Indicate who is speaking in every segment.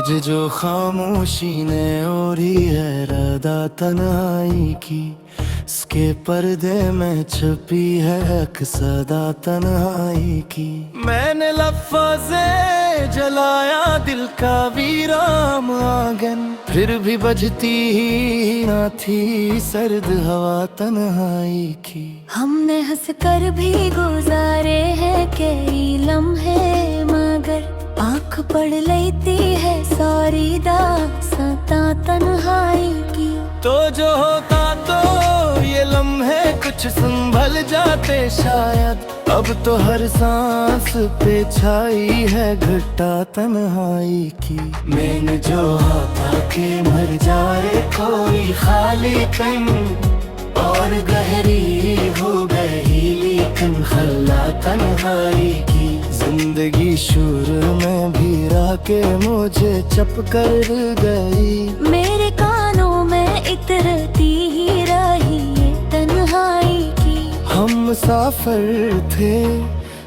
Speaker 1: आज जो खामोशी ने ओढ़ी है रदा तन्हाई की, इसके पर्दे में छुपी है अक्सदा तन्हाई की। मैंने लफ्ज़े जलाया दिल का वीरान आंगन, फिर भी बजती ही ना थी सर्द हवा तन्हाई की।
Speaker 2: हमने हंस कर भी गुजारे हैं कई लम्हे, मगर आँख पढ़ लेती है सारी दास्तां तन्हाई की।
Speaker 1: तो जो होता तो ये लम्हे कुछ संभल जाते शायद, अब तो हर सांस पे छाई है घटा तन्हाई की। मैंने जो था के मर जाए कोई खाली कन, और गहरी हो गई लेकिन खल्ला तन्हाई की। जिंदगी शुर में भी राके मुझे चप कर गई,
Speaker 2: मेरे कानों में इतरती ही रही ये तन्हाई की।
Speaker 1: हम मुसाफिर थे,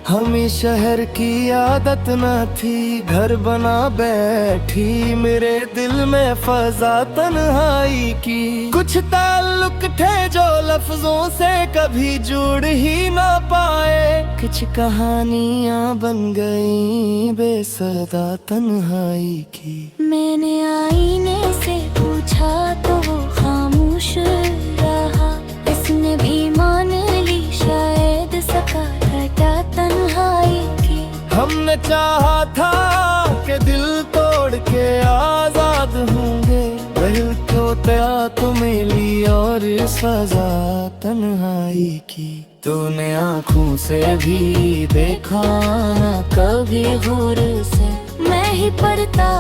Speaker 1: हमें शहर की आदत न थी, घर बना बैठी मेरे दिल में फजा तन्हाई की। कुछ ताल्लुक थे जो लफ्जों से कभी जुड़ ही ना पाए, कुछ कहानियां बन गई बेसदा तन्हाई की।
Speaker 2: मैंने आईने से पूछा तो वो खामोश रहा, इसने भी मान ली शायद सका घटा तन्हाई की।
Speaker 1: हमने चाहा था कि दिल तोड़ के आजाद होंगे, दिल को त्या तो मिली और सजा तन्हाई की। तूने आँखों से भी देखा ना कभी गौर से,
Speaker 2: मैं ही पढ़ता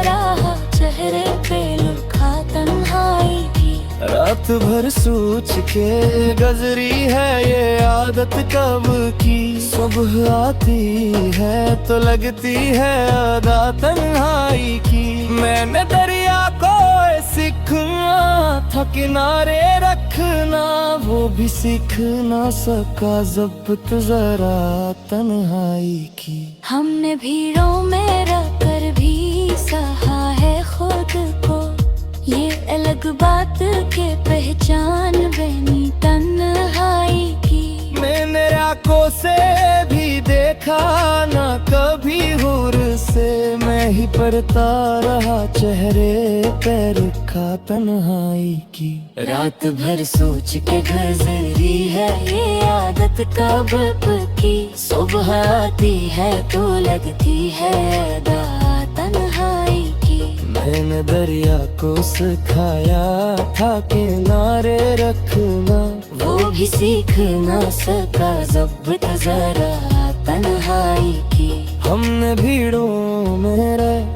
Speaker 2: रहा चेहरे पे लिखा तन्हाई की।
Speaker 1: रात भर सोच के गुजरी है ये आदत कब की, सुबह आती है तो लगती है अदा तन्हाई की। मैंने दरिया को सीखना था किनारे रखना, वो भी सीख ना सका ज़ब्त जरा तन्हाई की।
Speaker 2: हमने भीड़ों में रहकर भी सहा है खुद को, ये अलग बात के पहचान बनी तन्हाई की।
Speaker 1: मैंने आँखों से भी देखा ना कभी हुर से, मैं ही पढ़ता रहा चेहरे पे रखा तन्हाई की। रात भर सोच के गुजरी है
Speaker 2: ये आदत कब की,
Speaker 1: सुबह
Speaker 2: आती है तो लगती है अदा तन्हाई की।
Speaker 1: मैंने दरिया को सिखाया था किनारे रखना,
Speaker 2: वो भी सीख ना सका ज़ब्त जरा तन्हाई की।
Speaker 1: हमने भीड़ों में रह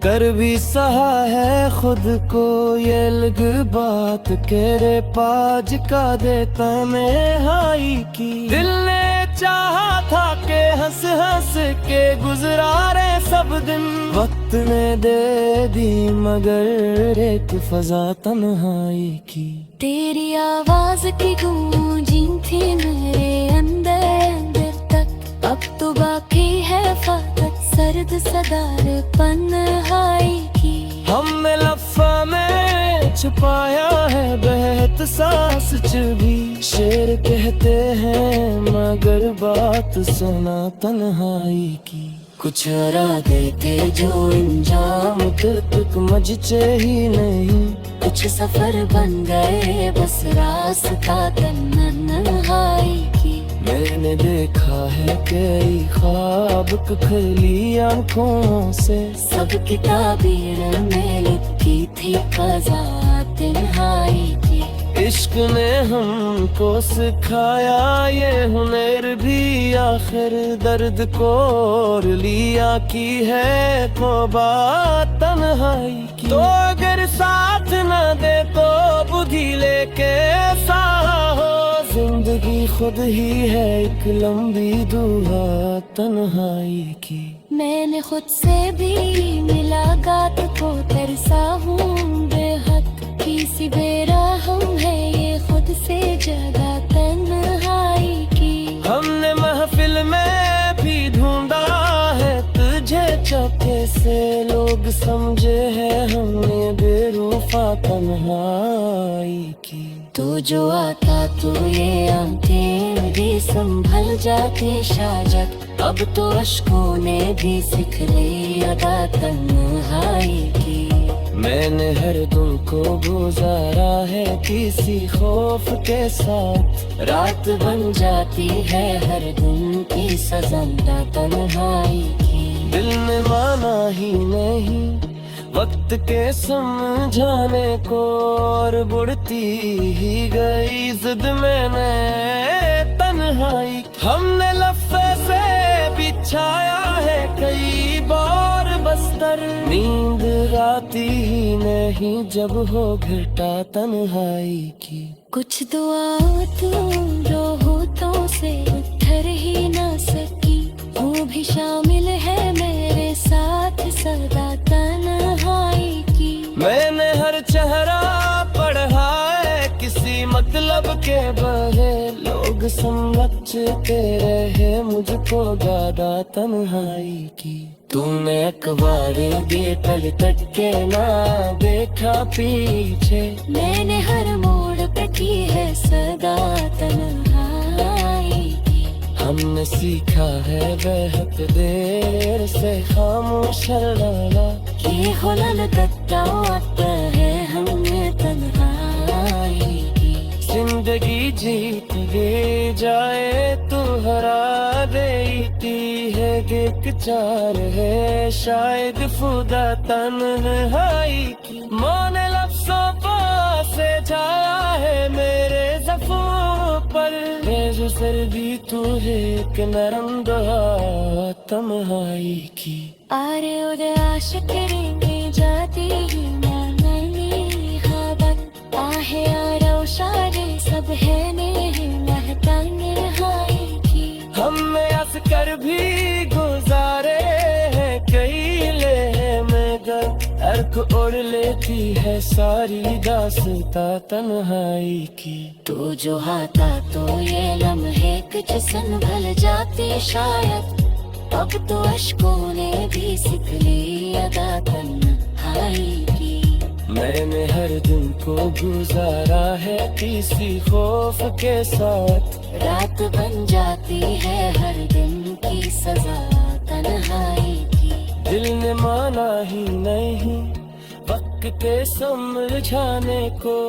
Speaker 1: कर भी सहा है खुद को, ये लग बात के रे पाज का देता तन्हाई की। दिल ने चाहा था के हंस हंस के गुजरारे सब दिन, वक्त ने दे दी मगर एक फजा तन्हाई की।
Speaker 2: तेरी आवाज की गूंजी थी मेरे अंदर अंदर तक, अब तो बाकी है फकत सर्द सदार तन्हाई की।
Speaker 1: हमने लफ्ज़ में छुपाया है बहत सांस च भी, शेर कहते हैं मगर बात सुना तन्हाई की। कुछ इरादे थे जो इंजाम तक मजचे ही नहीं,
Speaker 2: कुछ सफर बन गए बस रास्ता तन्हाई की।
Speaker 1: मैंने देखा है कई ख्वाब खली आँखों से,
Speaker 2: सब किताबें में लिखी थी क़ज़ा तन्हाई की।
Speaker 1: इश्क ने हमको सिखाया ये हुनर भी आखिर, दर्द को और लिया की है तौबा तन्हाई की। तो अगर साथ न दे तो बुद्धि लेके सा हो, जिंदगी खुद ही है एक लंबी दुआ तन्हाई की।
Speaker 2: मैंने खुद से भी मुलाकात को तरसा हूँ बेहद, किसी बेरहम है ये खुद से जगह तन्हाई की।
Speaker 1: हमने महफिल में भी ढूंढा है तुझे चौके से, लो लोग समझे है हमने बेरूफा तन्हाई की।
Speaker 2: तू जो आता तो ये आंखें भी संभल जाती शायद, अब तो अश्कों ने भी सीख ली अदा तन्हाई की।
Speaker 1: मैंने हर दिन को गुजारा है किसी खौफ के साथ,
Speaker 2: रात बन जाती है हर दिन की सजा तन्हाई की।
Speaker 1: दिल ने माना ही नहीं वक्त के समझाने को, और बुढ़ती ही गई जिद मैंने तन्हाई। हमने लफ्ज़ से बिछाया है कई बार बस्तर, नींद आती ही नहीं जब हो घटा तन्हाई की।
Speaker 2: कुछ दुआ तुम रोहतों से उठर ही ना सकी, वो भी शामिल है मेरे साथ सदा तन्हाई की।
Speaker 1: मैंने हर चेहरा पढ़ा है किसी मतलब के बहे, लोग समझते रहे मुझको ज्यादा तन्हाई की। तूने अखबार बेतल तक के ना देखा पीछे,
Speaker 2: मैंने हर मोड़ पे की है सदा तन्हाई की।
Speaker 1: हमने सीखा है बेहद देर से खामोश रहना,
Speaker 2: ये खुलन तक है हमने तन्हाई की।
Speaker 1: जिंदगी जीत ले जाए तो हरा देती है, एक चार है शायद खुदा तन्हाई की। मौने लफ्ज़ों से छाया है मेरे ज़फ़ों पर, जो सर्दी तू है एक नरम दुआ तन्हाई की।
Speaker 2: आरे उदे आशिक में जाती ही नैनी खबर, आहे आरो शारे सब है ने तन्हाई की।
Speaker 1: हमने हंस कर भी गुजारे हैं कई लेह मगर, अर्क ओढ़ लेती है सारी दास्तां तन्हाई की।
Speaker 2: तू जो आता तो ये लम्हे कुछ संभल जाते शायद, अब तो अश्कों ने भी सीख ली अदा तन्हाई की।
Speaker 1: मैंने हर दिन को गुजारा है किसी खौफ के साथ,
Speaker 2: रात बन जाती है हर दिन की सजा तन्हाई की।
Speaker 1: दिल ने माना ही नहीं वक्त के समझाने को।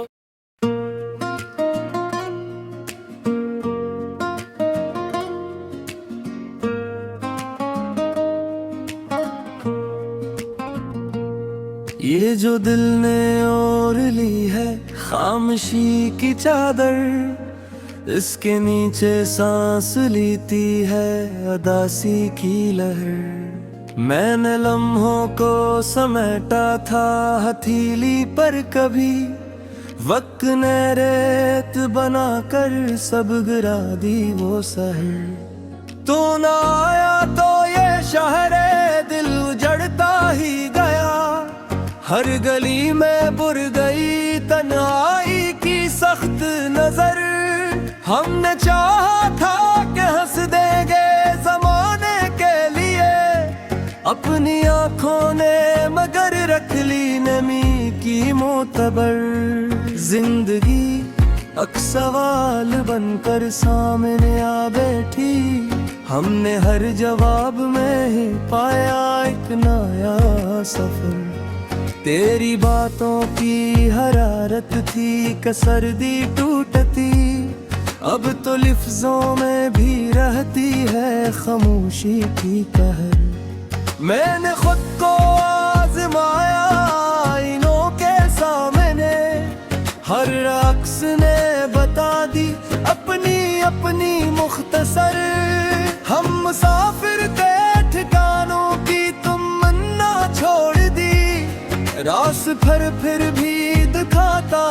Speaker 1: ये जो दिल ने ओढ़ ली है खामोशी की चादर, इसके नीचे सांस लेती है उदासी की लहर। मैंने लम्हों को समेटा था हथेली पर कभी, वक्त ने रेत बनाकर सब गिरा दी वो सहर। तू ना आया तो ये शहरे दिल उजड़ता ही गया, हर गली में बुर गई तन्हाई की सख्त नजर। हमने चाहा था कि हंस देंगे जमाने के लिए, अपनी आंखों ने मगर रख ली नमी की मोतबर। जिंदगी अक सवाल बनकर सामने आ बैठी, हमने हर जवाब में ही पाया एक नया सफर। तेरी बातों की हरारत थी कसर्दी टूटती, अब तो लिफ्ज़ों में भी रहती है खामोशी की कहर। मैंने खुद को आज़माया आईनों के सामने, हर अक्स ने बता दी अपनी अपनी मुख्तसर। हम मुसाफिर थे ठिकानों की तमन्ना छोड़ दी, रास फिर भी दिखाता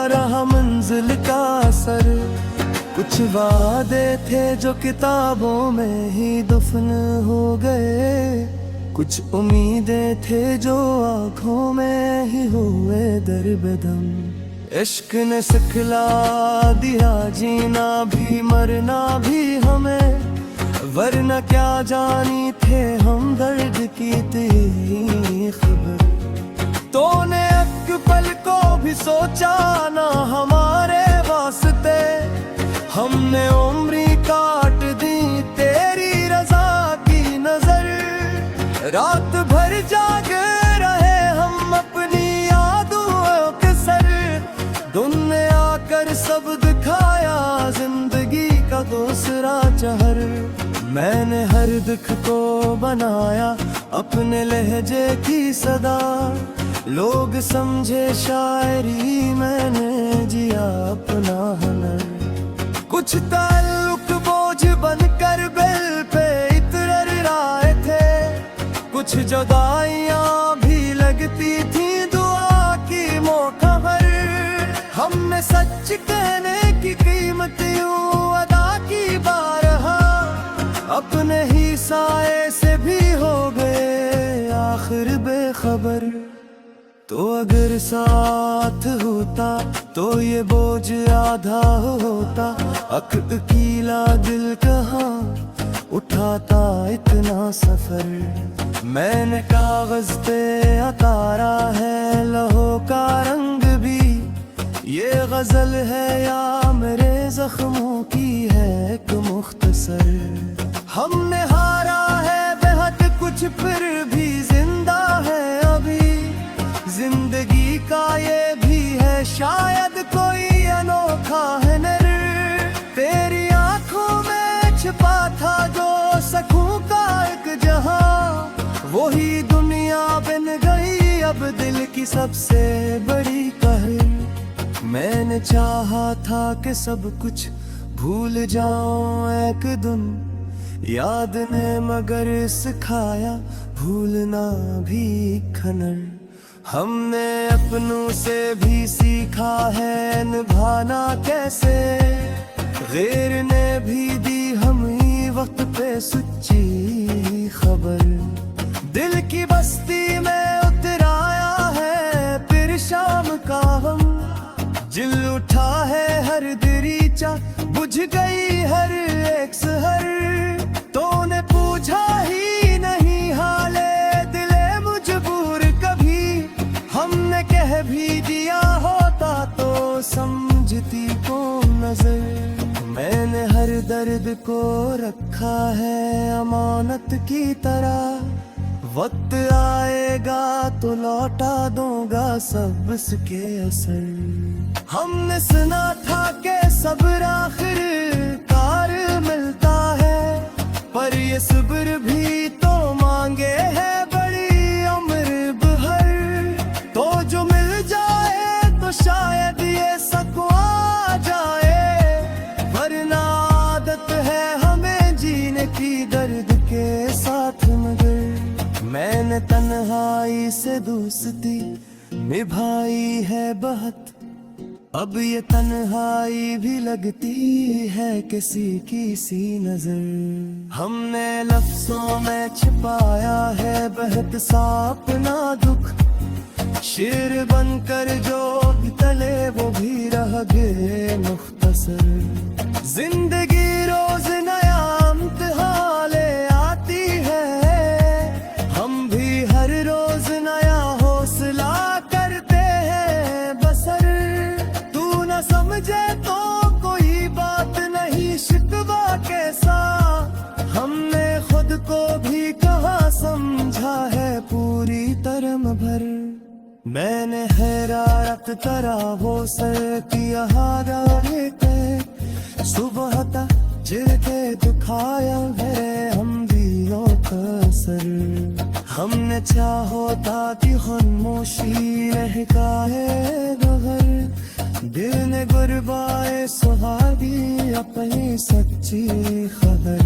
Speaker 1: रहा मंजिल का असर। कुछ वादे थे जो किताबों में ही दफन हो गए, कुछ उम्मीदें थे जो आँखों में ही हुए दरबदम। इश्क ने सिखला दिया जीना भी मरना भी हमें, वरना क्या जानी थे हम दर्द की तेरी खबर। तूने एक पल को भी सोचा ना हमारे वास्ते, हमने उम्री काट दी तेरी रजा की नजर। रात भर जागे रहे हम अपनी यादों के सर, तुमने आकर सब दिखाया जिंदगी का दूसरा चहर। मैंने हर दुख को बनाया अपने लहजे की सदा, लोग समझे शायरी मैंने जिया अपना हुनर। कुछ ताल्लुक बोझ बनकर दिल पे इतर आए थे, कुछ जुदाइयां भी लगती थी दुआ की मोखबर। हमने सच कहने की कीमत यूं अदा की बारहा, अपने ही साए से भी हो गए आखिर बेखबर। तो अगर साथ होता तो ये बोझ आधा होता, अकीला दिल कहाँ उठाता इतना सफर। मैंने कागज पे उतारा है लहो का रंग भी, ये गजल है या मेरे जख्मों की है एक मुख्तसर। हमने हारा है बेहद कुछ फिर भी जिंदा है अभी, जिंदगी का ये भी है शायद कोई अनोखा है नर। तेरी आंखों में छिपा था जो सकूं का एक जहां, वही दुनिया बन गई अब दिल की सबसे बड़ी कहर। मैंने चाहा था कि सब कुछ भूल जाऊं एक दिन, याद ने मगर सिखाया भूलना भी खनर। हमने अपनों से भी सीखा है निभाना कैसे, गैर ने भी दी हमें वक्त पे सच्ची खबर। दिल की बस्ती में उतराया है फिर शाम का हम, जिल उठा है हर दरीचा बुझ गई हर एक सहर। तूने पूछा ही नहीं हाले दिले मजबूर कभी, हमने कह भी दिया होता तो समझती कौन नजर। मैंने हर दर्द को रखा है अमानत की तरह, वक्त आएगा तो लौटा दूंगा सब इसके असर। हमने सुना था कि सब्र आखिरकार मिलता है, पर ये सब्र भी तो मांगे है बड़ी उम्र भर। तो जो मिल जाए तो शायद ये सकवा जाए, वरना आदत है हमें जीने की दर्द के साथ मगर। मैंने तन्हाई से दोस्ती निभाई है बहुत, अब ये तन्हाई भी लगती है किसी की सी नजर। हमने लफ्जों में छिपाया है बहुत सा अपना दुख, शेर बनकर जो तले वो भी रह गए मुख्तसर। जिंदगी रोज नया इम्तिहान ले आती है, हम भी हर रोज नया हौसला करते हैं बसर। तू न समझे तो कोई बात नहीं शिकवा कैसा, हमने खुद को भी कहा समझा है पूरी तरह भर। मैंने हैरारत करा वो सर किया हारा लेके, सुबह तक जिलके दुखाया है हम दिलों का सर। हमने चाहो था कि खामोशी रह गाए बगर, दिल ने गुरबाए सुहागी अपनी सच्ची खबर।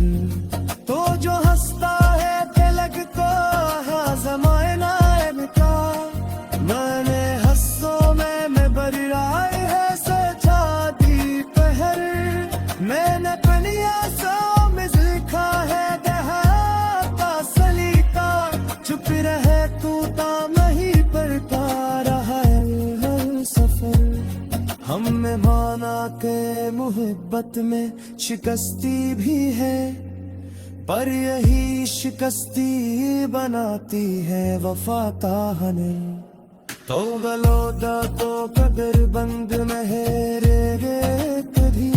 Speaker 1: तो जो हंसता है तिलक को ज़माना इनका, मैंने हंसों में बरराए है सजा दी पहर। मैंने अपनी आंसों में लिखा है देहाता सलीका, चुप रहे तू ता नहीं पढ़ता रहा है सफर। हमने माना के मोहब्बत में शिकस्ती भी है, पर यही शिकस्ती बनाती है वफा का हने तो गलो दा तो कदर बंद मेरे गे कभी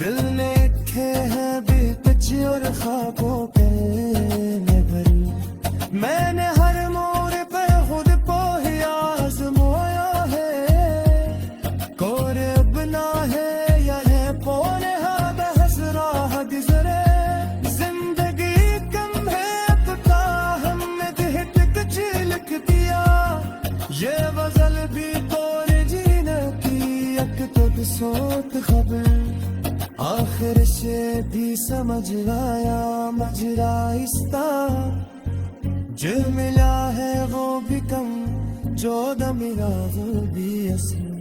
Speaker 1: दिल ने खे है बेकच और खाकों के भर मैंने हर मोड़ पे खुद को ही आजमाया है कोरे बना है या है पौने हाथ हसरा गुजरे जिंदगी कम है पता हमने दिहट लिख दिया ये गजल भी तोरे जीने की एक तुद सोत खबर आखिर से भी समझ आया मजरा इस्ता जो मिला है वो भी कम जो द मिला वो भी असर